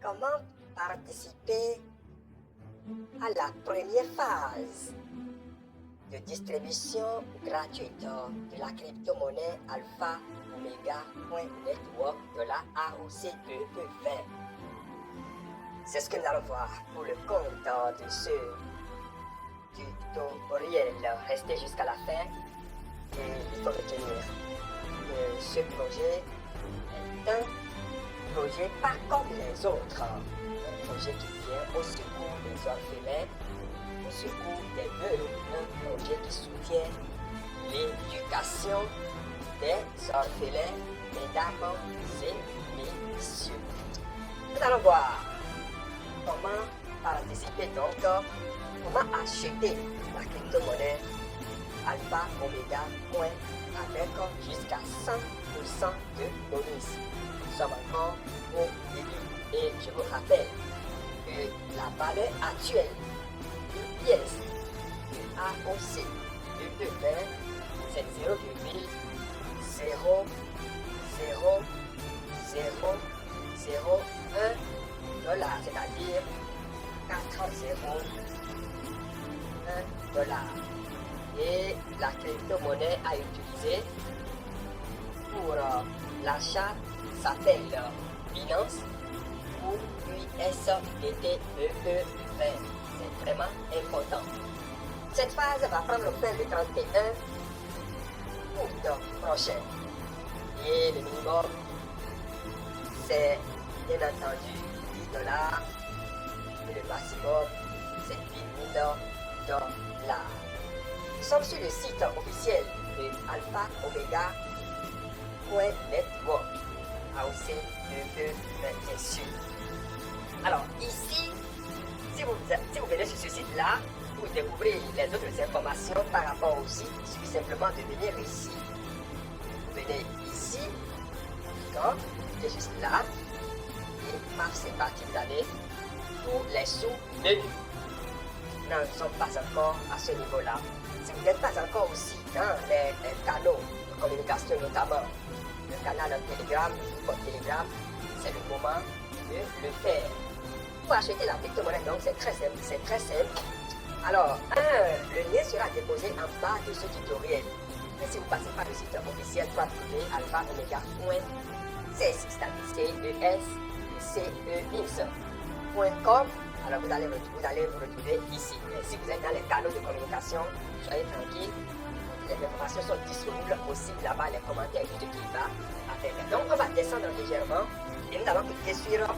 Comment participer à la première phase de distribution gratuite de la crypto-monnaie Alpha Omega Network de la AOCEP20. C'est ce que nous allons voir pour le compte de ce tutoriel. Restez jusqu'à la fin et il faut retenir que ce projet est un projet pas comme les autres. Un projet qui vient au secours des orphelins, au secours des veuves, un projet qui soutient l'éducation des orphelins, mesdames et messieurs. Nous allons voir comment participer donc, comment acheter la crypto-monnaie Alpha Omega Coin avec jusqu'à 100% de bonus. Nous sommes encore au début et je vous rappelle que la valeur actuelle d'une pièce de AOC de 20 c'est 0,00001 $, c'est-à-dire 401 $. Et la crypto-monnaie à utiliser pour l'achat s'appelle Binance ou USDT20. C'est vraiment important. Cette phase va prendre fin le 31 août prochain. Et le minimum, c'est bien entendu 10 $. Et le maximum, c'est 10 000 $. Nous sommes sur le site officiel de Alpha Omega Network, AOC20, bien sûr. Alors ici, si vous venez sur ce site-là, pour découvrir les autres informations par rapport au site, il suffit simplement de venir ici. Vous venez ici, d'accord, c'est juste là, et par c'est parti, vous avez tous les sous-menus. Nous ne sommes pas encore à ce niveau-là. Si vous n'êtes pas encore aussi dans les canaux de communication, notamment le canal Telegram, le code Telegram, c'est le moment de le faire. Pour acheter la crypto-monnaie, donc c'est très simple, Alors, le lien sera déposé en bas de ce tutoriel. Mais si vous passez par le site officiel www.alphaomega.com, alors vous allez vous retrouver ici. Et si vous êtes dans les canaux de communication, soyez tranquille. Les informations sont disponibles aussi là-bas, les commentaires tout ce qui va avec. Donc on va descendre légèrement et nous allons cliquer sur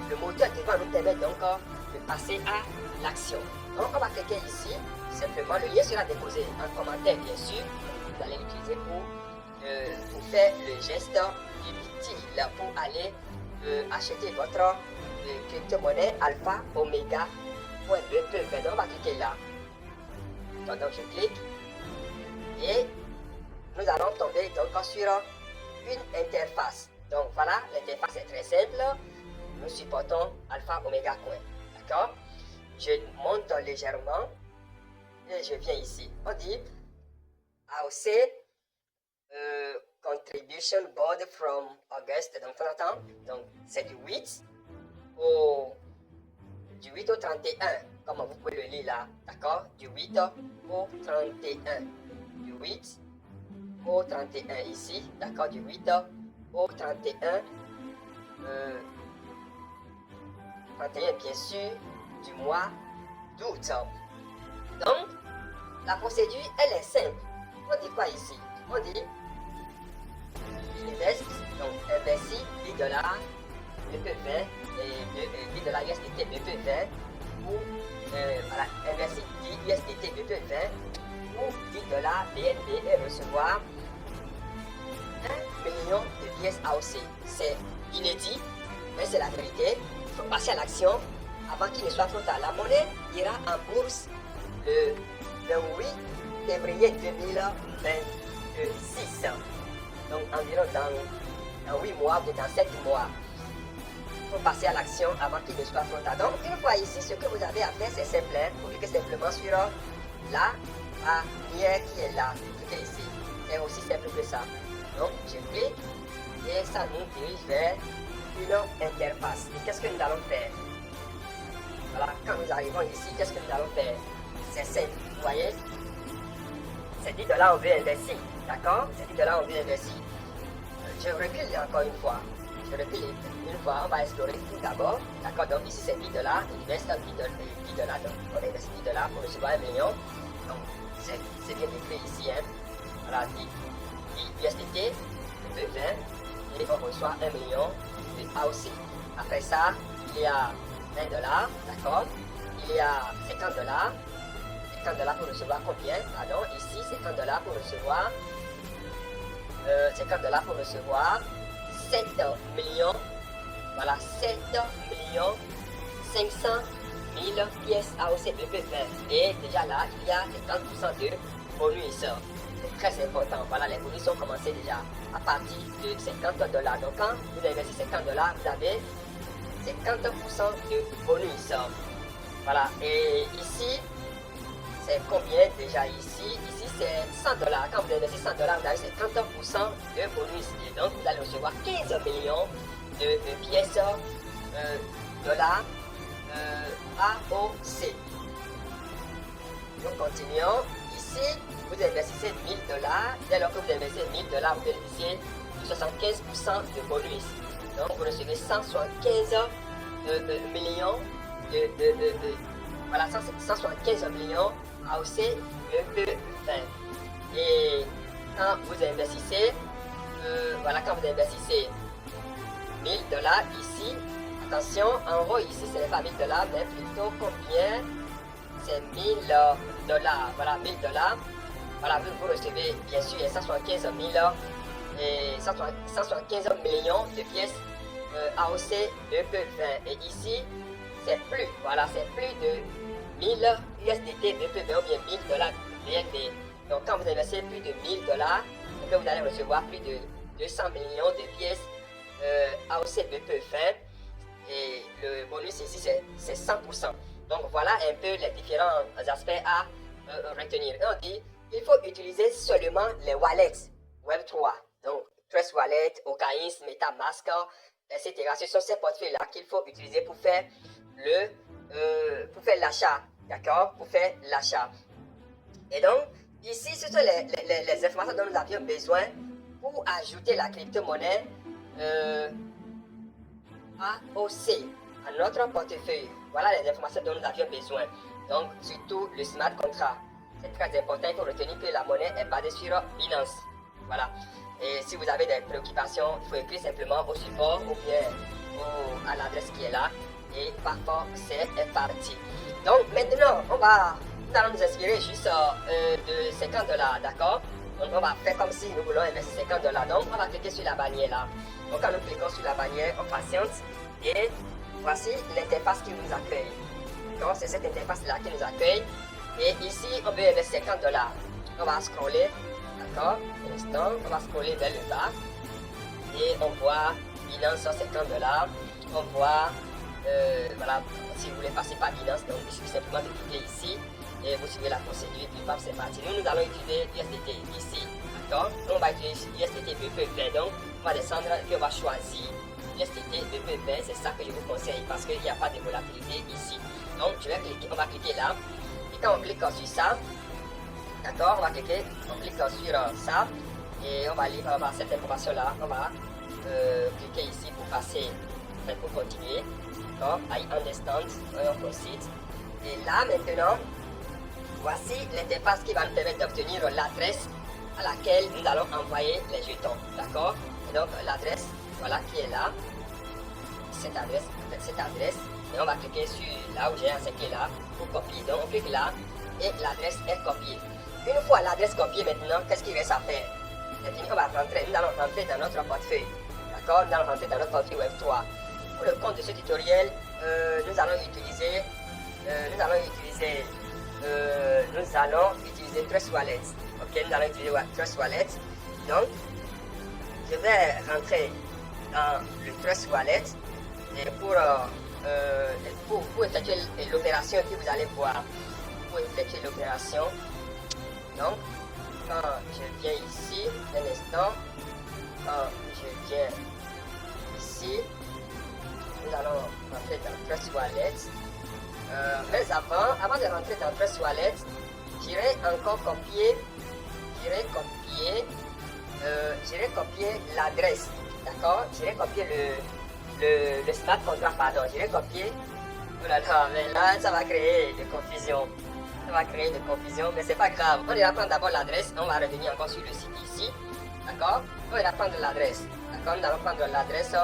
le moteur qui va nous permettre donc de passer à l'action. Donc on va cliquer ici, simplement le lien sera déposé en commentaire bien sûr. Vous allez l'utiliser pour faire le geste utile pour aller acheter votre crypto-monnaie Alpha Omega .20. Donc on va cliquer là. Donc je clique et nous allons tomber donc sur une interface. Donc voilà, l'interface est très simple. Nous supportons Alpha Omega Coin. D'accord? Je monte légèrement et je viens ici. On dit AOC Contribution Board from August. Donc, donc c'est du 8 au 31, comme vous pouvez le lire là. D'accord? Du 8 au 31. Du 8 au 31 ici. D'accord? Du 8 au 31. 31 bien sûr du mois d'août. Donc, la procédure, elle est simple. On dit quoi ici? On dit invest, donc investir 10 $, BP20 et 10 $ USDT BP20 ou voilà, investir 10 USDT BP20 ou 10 $ BNB et recevoir 1 million de pièces AOC. C'est inédit, mais c'est la vérité. Il faut passer à l'action avant qu'il ne soit trop tard. La monnaie ira en bourse le 8 février 2026. Donc environ dans 8 mois ou dans 7 mois. Il faut passer à l'action avant qu'il ne soit trop tard. Donc une fois ici, ce que vous avez à faire, c'est simple. Vous cliquez simplement sur la bannière qui est là. Cliquez ici. C'est aussi simple que ça. Donc, je clique et ça nous dirige vers une interface. Et qu'est-ce que nous allons faire? Voilà, quand nous arrivons ici, qu'est-ce que nous allons faire? C'est simple, vous voyez? C'est 10 $ on veut investir, d'accord? C'est 10 $ on veut investir. Je recule encore une fois. Je recule une fois, on va explorer tout d'abord. D'accord, donc ici c'est 10 $, il reste 10 $. Donc on investit 10 $ pour recevoir 1 million. Donc c'est bien écrit ici, hein. Voilà, 10 USDT, 20, et on reçoit 1 million de AOC. Après ça, il y a 1 $, d'accord? Il y a 50 $. 50 $ pour recevoir combien? Pardon, ici 50 $ pour recevoir 50 $ pour recevoir 7 millions, voilà, 7 millions 500 000 pièces AOC BP20. Et déjà là, il y a 50% de bonus. C'est très important. Voilà, les bonus sont commencés déjà à partir de 50 $. Donc quand vous investissez 50 $, vous avez 50% de bonus. Voilà, et ici, c'est combien déjà ici? Ici c'est 100 $. Quand vous investissez 100 $, vous avez 50% de bonus. Et donc vous allez recevoir 15 millions de pièces dollars AOC. Nous continuons. Ici, vous investissez 1000 $. Dès lors que vous investissez 1000 $, vous bénéficiez de 75% de bonus. Donc vous recevez 175 millions voilà, 175 millions AOC EP20. Et quand vous investissez, voilà, quand vous investissez 1000 $ ici, attention, en gros ici ce n'est pas 1000 $, mais plutôt combien? C'est 1000 $. Voilà, 1000 $. Voilà, vous recevez bien sûr 175 millions de pièces AOC EP20. Et ici, c'est plus, voilà, c'est plus de 1000 USDT BP20 ou bien 1000 $ BNB. Donc quand vous investissez plus de 1000 $, vous allez recevoir plus de 200 millions de pièces AOC BP20. Et le bonus ici c'est 100%. Donc voilà un peu les différents aspects à retenir. Et on dit il faut utiliser seulement les wallets Web3. Donc Trust Wallet, Okains, MetaMask, etc. Ce sont ces portefeuilles-là qu'il faut utiliser pour faire l'achat, d'accord, pour faire l'achat. Et donc ici ce sont les informations dont nous avions besoin pour ajouter la crypto-monnaie AOC à notre portefeuille. Voilà les informations dont nous avions besoin. Donc surtout le smart contract, c'est très important. Il faut retenir que la monnaie est basée sur Binance. Voilà. Et si vous avez des préoccupations, il faut écrire simplement au support ou bien à l'adresse qui est là. Et parfois c'est parti. Donc maintenant nous allons nous inspirer juste de 50 $, d'accord? Donc on va faire comme si nous voulons investir 50 $. Donc on va cliquer sur la bannière là. Donc quand nous cliquons sur la bannière, on patiente et voici l'interface qui nous accueille. Donc c'est cette interface là qui nous accueille. Et ici on veut investir 50 $. On va scroller, d'accord? Un instant, on va scroller vers le bas et on voit Binance 50 $. On voit voilà, si vous voulez passer par Binance, donc il suffit simplement de cliquer ici et vous suivez la procédure et puis bam, c'est parti. Nous allons utiliser USDT ici, d'accord? On va utiliser USDT BP20, donc on va descendre et puis on va choisir USDT BP20, c'est ça que je vous conseille parce qu'il n'y a pas de volatilité ici. Donc je vais cliquer, on va cliquer là et quand on clique sur ça, d'accord, on clique sur ça et on va lire cette information là, on va cliquer ici pour passer, pour continuer. I understand, on proceed. Et là maintenant, voici l'interface qui va nous permettre d'obtenir l'adresse à laquelle nous allons envoyer les jetons. D'accord? Et donc l'adresse, voilà qui est là. Cette adresse. Et on va cliquer sur là où j'ai inscrit là pour copier. Donc on clique là et l'adresse est copiée. Une fois l'adresse copiée maintenant, qu'est-ce qu'il reste à faire? C'est fini, on va rentrer. Nous allons rentrer dans notre portefeuille. D'accord? Nous allons rentrer dans notre portefeuille Web3. Pour le compte de ce tutoriel, nous allons utiliser Trust Wallet. Ok, nous allons utiliser Trust Wallet. Donc, je vais rentrer dans le Trust Wallet et pour effectuer l'opération que vous allez voir. Pour effectuer l'opération, donc quand je viens ici, un instant, quand je viens ici, nous allons rentrer dans Trust Wallet. Mais avant de rentrer dans Trust Wallet, j'irai encore copier, j'irai copier l'adresse, d'accord? J'irai copier le smart contract, pardon, j'irai copier, oh là là, mais là, ça va créer de confusion. Mais c'est pas grave. On ira prendre d'abord l'adresse, on va revenir encore sur le site ici, d'accord? On ira prendre l'adresse, d'accord? Nous allons prendre l'adresse de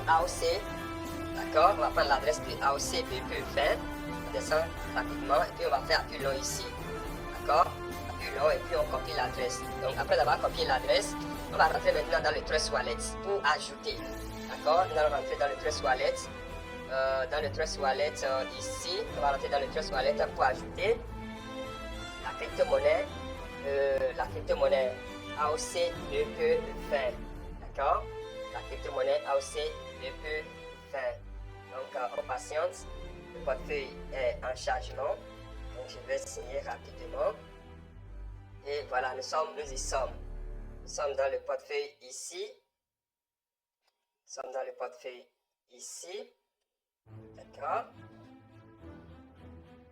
AOC, d'accord? On va prendre l'adresse de AOC BP20, on descend rapidement et puis on va faire appui long ici, d'accord? Appui long et puis on copie l'adresse. Donc après avoir copié l'adresse, on va rentrer maintenant dans le Trust Wallet pour ajouter, d'accord? Nous allons rentrer dans le Trust Wallet. Ici, on va rentrer dans le Trust Wallet pour ajouter la crypto-monnaie AOC BP20, d'accord? La crypto-monnaie AOC BP20. Donc on patiente, le portefeuille est en chargement, donc je vais signer rapidement. Et voilà, nous y sommes. Nous sommes dans le portefeuille ici. D'accord.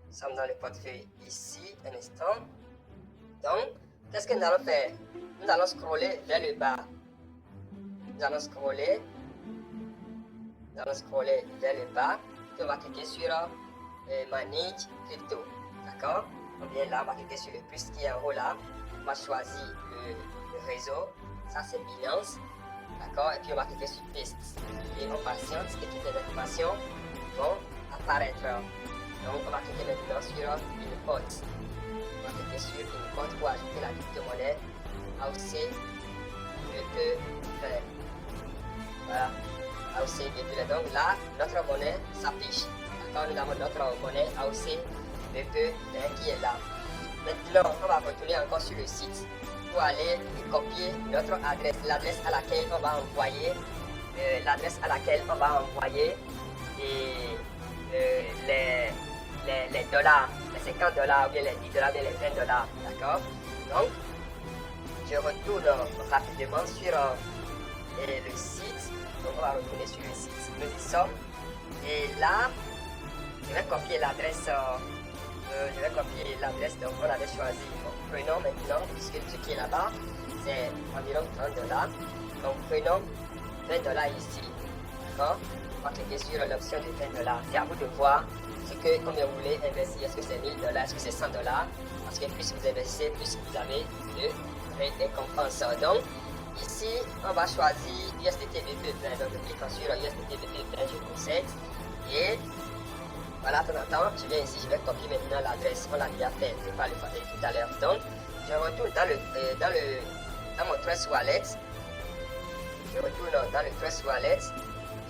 Nous sommes dans le portefeuille ici, un instant. Donc, qu'est-ce que nous allons faire? Nous allons scroller vers le bas. Nous allons scroller vers le bas. Puis on va cliquer sur Manage Crypto. D'accord? On vient là, on va cliquer sur le plus qui est en haut là. On va choisir le réseau. Ça, c'est Binance. D'accord? Et puis on va cliquer sur Paste. Et on patiente et toutes les informations vont apparaître. Donc on va cliquer maintenant sur Import. On va cliquer sur Import pour ajouter la crypto-monnaie AOC BP20. Voilà, AOC BP20. Donc là, notre monnaie s'affiche. D'accord? Nous avons notre monnaie AOC BP20 qui est là. Maintenant, on va retourner encore sur le site pour aller copier notre adresse, l'adresse à laquelle on va envoyer les dollars, les 50 dollars, ou bien les 10 dollars, ou bien les 20 dollars, d'accord? Donc, je retourne rapidement sur le site. Donc, on va retourner sur le site. Nous y sommes. Et là, je vais copier l'adresse. Donc on avait choisi. Donc, prenons maintenant, puisque ce qui est là-bas, c'est environ 30 dollars. Donc, prenons 20 dollars ici. D'accord? On va cliquer sur l'option de 20 dollars. C'est à vous de voir combien vous voulez investir. Est-ce que c'est 1000 dollars? Est-ce que c'est 100 dollars? Parce que plus vous investissez, plus vous avez de récompenses. Donc, ici, on va choisir USDT BP20. Donc, je clique sur USDT BP20, je concède. Et voilà, de temps en temps, je viens ici, je vais copier maintenant l'adresse. On l'a déjà fait, je vais pas le faire tout à l'heure. Donc, je retourne dans mon Trust Wallet.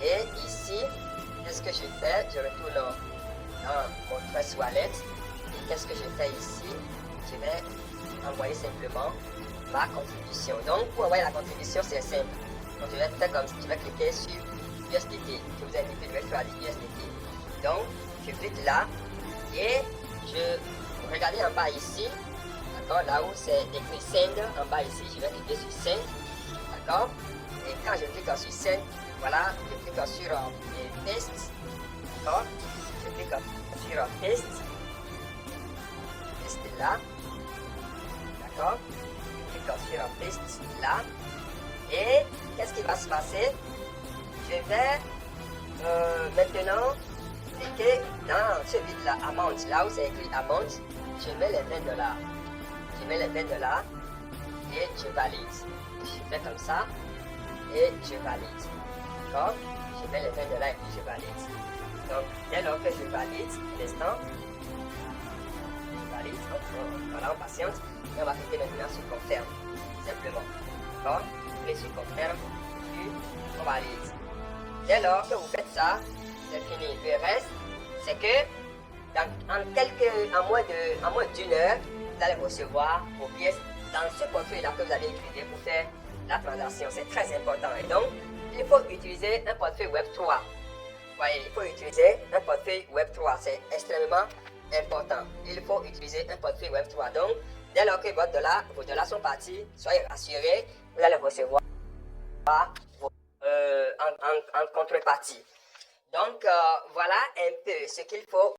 Et ici, qu'est-ce que je fais? Je retourne dans mon Trust Wallet. Et qu'est-ce que je fais ici? Je vais envoyer simplement ma contribution. Donc, pour envoyer la contribution, c'est simple. Donc, je vais faire comme ça. Je vais cliquer sur USDT. Je vous ai invité, je vais choisir USDT. Donc, je clique là et regardez en bas ici, d'accord, là où c'est écrit Send, en bas ici, je vais cliquer sur Send, d'accord, et quand je clique sur Send, voilà, je clique sur Paste, d'accord, je clique sur Paste là, d'accord, je clique sur Paste là, et qu'est-ce qui va se passer? Je vais maintenant cliquer dans ce vide-là, Amount, là où c'est écrit Amount, je mets les 20 dollars. Et je valide. Je fais comme ça et je valide. D'accord? Je mets les 20 dollars et puis je valide. Donc, dès lors que je valide, l'instant, je valide, voilà, on patiente et on va cliquer maintenant sur Confirme. Simplement. D'accord? Cliquez sur Confirme, puis on valide. Dès lors que vous faites ça, c'est fini. Le reste, c'est que en moins d'une heure, vous allez recevoir vos pièces dans ce portefeuille-là que vous avez utilisé pour faire la transaction. C'est très important. Et donc, il faut utiliser un portefeuille Web3. Vous voyez, il faut utiliser un portefeuille Web3. C'est extrêmement important. Il faut utiliser un portefeuille Web3. Donc, Dès lors que vos dollars sont partis, soyez rassurés, vous allez recevoir en contrepartie. Donc, voilà un peu ce qu'il faut